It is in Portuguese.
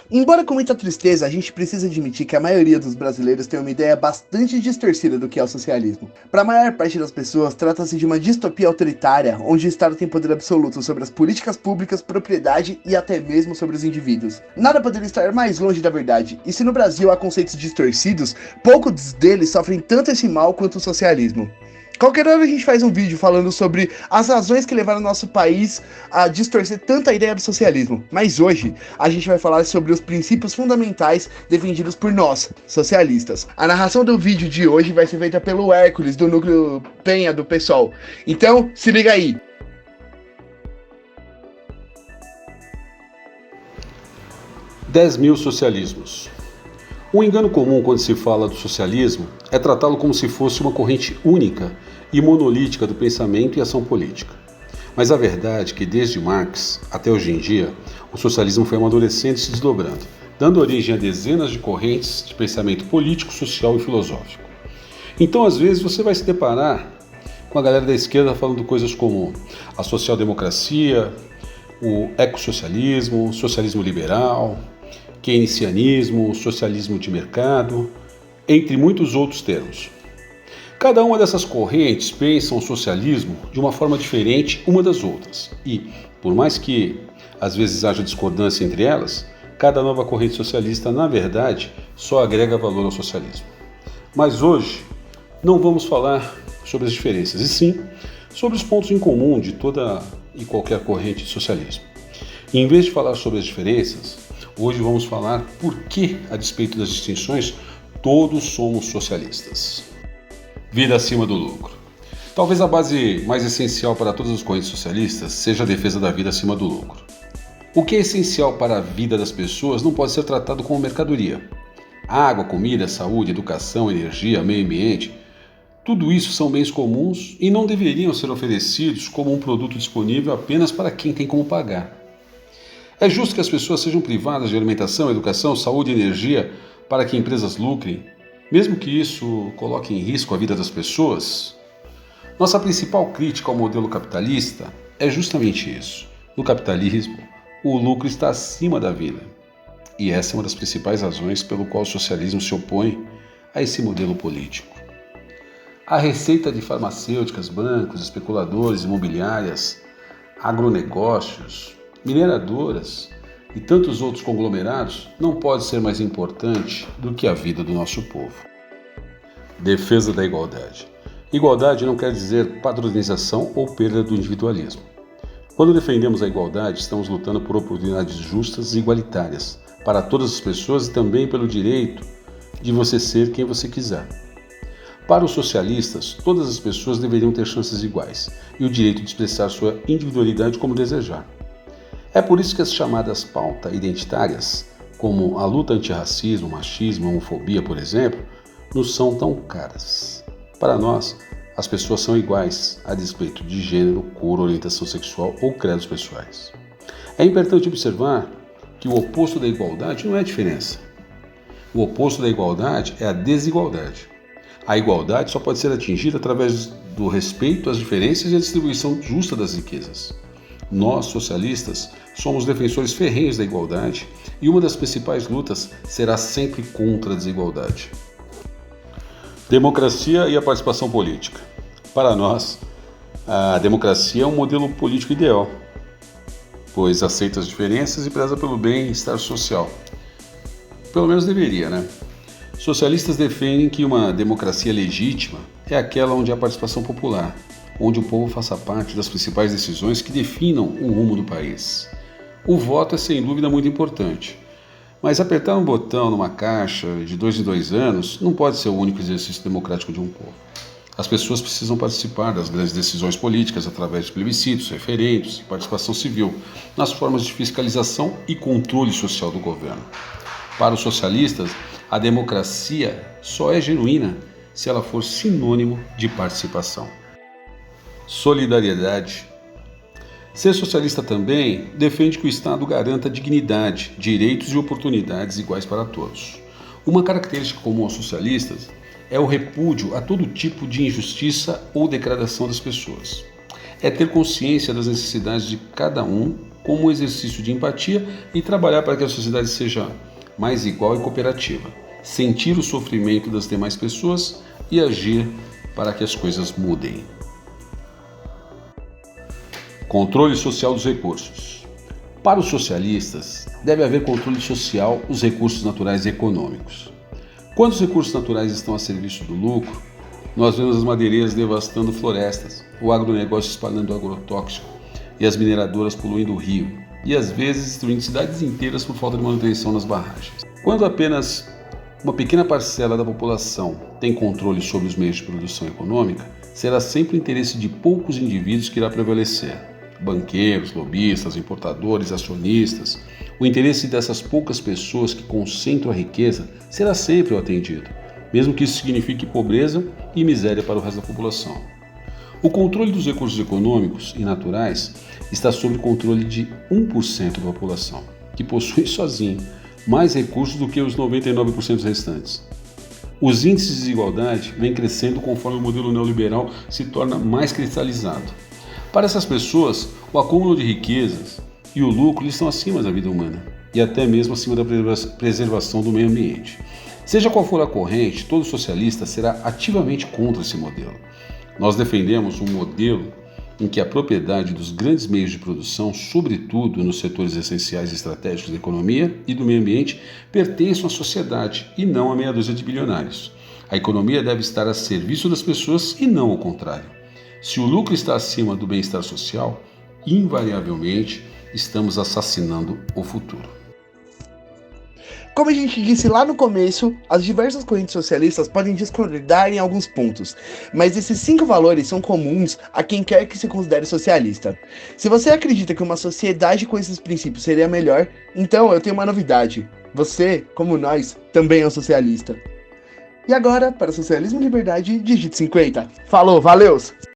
Embora com muita tristeza, a gente precisa admitir que a maioria dos brasileiros tem uma ideia bastante distorcida do que é o socialismo. Para a maior parte das pessoas, trata-se de uma distopia autoritária, onde o Estado tem poder absoluto sobre as políticas públicas, propriedade e até mesmo sobre os indivíduos. Nada poderia estar mais longe da verdade, e se no Brasil há conceitos distorcidos, poucos deles sofrem tanto esse mal quanto o socialismo. Qualquer hora a gente faz um vídeo falando sobre as razões que levaram o nosso país a distorcer tanto a ideia do socialismo. Mas hoje a gente vai falar sobre os princípios fundamentais defendidos por nós, socialistas. A narração do vídeo de hoje vai ser feita pelo Hércules, do Núcleo Penha, do PSOL. Então, se liga aí! Dez mil socialismos. Um engano comum quando se fala do socialismo é tratá-lo como se fosse uma corrente única e monolítica do pensamento e ação política. Mas a verdade é que desde Marx até hoje em dia, o socialismo foi amadurecendo e se desdobrando, dando origem a dezenas de correntes de pensamento político, social e filosófico. Então, às vezes, você vai se deparar com a galera da esquerda falando coisas como a social-democracia, o ecossocialismo, o socialismo liberal, keynesianismo, socialismo de mercado, entre muitos outros termos. Cada uma dessas correntes pensa o socialismo de uma forma diferente uma das outras e, por mais que às vezes haja discordância entre elas, cada nova corrente socialista, na verdade, só agrega valor ao socialismo. Mas hoje não vamos falar sobre as diferenças, e sim sobre os pontos em comum de toda e qualquer corrente de socialismo. E em vez de falar sobre as diferenças, hoje vamos falar por que, a despeito das distinções, todos somos socialistas. Vida acima do lucro. Talvez a base mais essencial para todas as correntes socialistas seja a defesa da vida acima do lucro. O que é essencial para a vida das pessoas não pode ser tratado como mercadoria. Água, comida, saúde, educação, energia, meio ambiente, tudo isso são bens comuns e não deveriam ser oferecidos como um produto disponível apenas para quem tem como pagar. É justo que as pessoas sejam privadas de alimentação, educação, saúde e energia para que empresas lucrem, mesmo que isso coloque em risco a vida das pessoas? Nossa principal crítica ao modelo capitalista é justamente isso. No capitalismo, o lucro está acima da vida. E essa é uma das principais razões pelo qual o socialismo se opõe a esse modelo político. A receita de farmacêuticas, bancos, especuladores, imobiliárias, agronegócios, mineradoras e tantos outros conglomerados não pode ser mais importante do que a vida do nosso povo. Defesa da igualdade. Igualdade não quer dizer padronização ou perda do individualismo. Quando defendemos a igualdade, estamos lutando por oportunidades justas e igualitárias para todas as pessoas e também pelo direito de você ser quem você quiser. Para os socialistas, todas as pessoas deveriam ter chances iguais e o direito de expressar sua individualidade como desejar. É por isso que as chamadas pautas identitárias, como a luta antirracismo, machismo, homofobia, por exemplo, nos são tão caras. Para nós, as pessoas são iguais, a despeito de gênero, cor, orientação sexual ou credos pessoais. É importante observar que o oposto da igualdade não é a diferença. O oposto da igualdade é a desigualdade. A igualdade só pode ser atingida através do respeito às diferenças e a distribuição justa das riquezas. Nós, socialistas, somos defensores ferrenhos da igualdade e uma das principais lutas será sempre contra a desigualdade. Democracia e a participação política. Para nós, a democracia é um modelo político ideal, pois aceita as diferenças e preza pelo bem-estar social. Pelo menos deveria, né? Socialistas defendem que uma democracia legítima é aquela onde há participação popular, onde o povo faça parte das principais decisões que definam o rumo do país. O voto é sem dúvida muito importante, mas apertar um botão numa caixa de 2 em 2 anos não pode ser o único exercício democrático de um povo. As pessoas precisam participar das grandes decisões políticas através de plebiscitos, referendos e participação civil, nas formas de fiscalização e controle social do governo. Para os socialistas, a democracia só é genuína se ela for sinônimo de participação. Solidariedade. Ser socialista também defende que o Estado garanta dignidade, direitos e oportunidades iguais para todos. Uma característica comum aos socialistas é o repúdio a todo tipo de injustiça ou degradação das pessoas. É ter consciência das necessidades de cada um como um exercício de empatia e trabalhar para que a sociedade seja mais igual e cooperativa, sentir o sofrimento das demais pessoas e agir para que as coisas mudem. Controle social dos recursos. Para os socialistas, deve haver controle social dos recursos naturais e econômicos. Quando os recursos naturais estão a serviço do lucro, nós vemos as madeireiras devastando florestas, o agronegócio espalhando agrotóxico e as mineradoras poluindo o rio, e às vezes destruindo cidades inteiras por falta de manutenção nas barragens. Quando apenas uma pequena parcela da população tem controle sobre os meios de produção econômica, será sempre o interesse de poucos indivíduos que irá prevalecer. Banqueiros, lobistas, importadores, acionistas. O interesse dessas poucas pessoas que concentram a riqueza será sempre o atendido, mesmo que isso signifique pobreza e miséria para o resto da população. O controle dos recursos econômicos e naturais está sob o controle de 1% da população, que possui sozinho mais recursos do que os 99% restantes. Os índices de desigualdade vêm crescendo conforme o modelo neoliberal se torna mais cristalizado. Para essas pessoas, o acúmulo de riquezas e o lucro estão acima da vida humana e até mesmo acima da preservação do meio ambiente. Seja qual for a corrente, todo socialista será ativamente contra esse modelo. Nós defendemos um modelo em que a propriedade dos grandes meios de produção, sobretudo nos setores essenciais e estratégicos da economia e do meio ambiente, pertençam à sociedade e não a meia dúzia de bilionários. A economia deve estar a serviço das pessoas e não ao contrário. Se o lucro está acima do bem-estar social, invariavelmente estamos assassinando o futuro. Como a gente disse lá no começo, as diversas correntes socialistas podem discordar em alguns pontos, mas esses 5 valores são comuns a quem quer que se considere socialista. Se você acredita que uma sociedade com esses princípios seria melhor, então eu tenho uma novidade. Você, como nós, também é um socialista. E agora, para Socialismo e Liberdade, digite 50. Falou, valeu!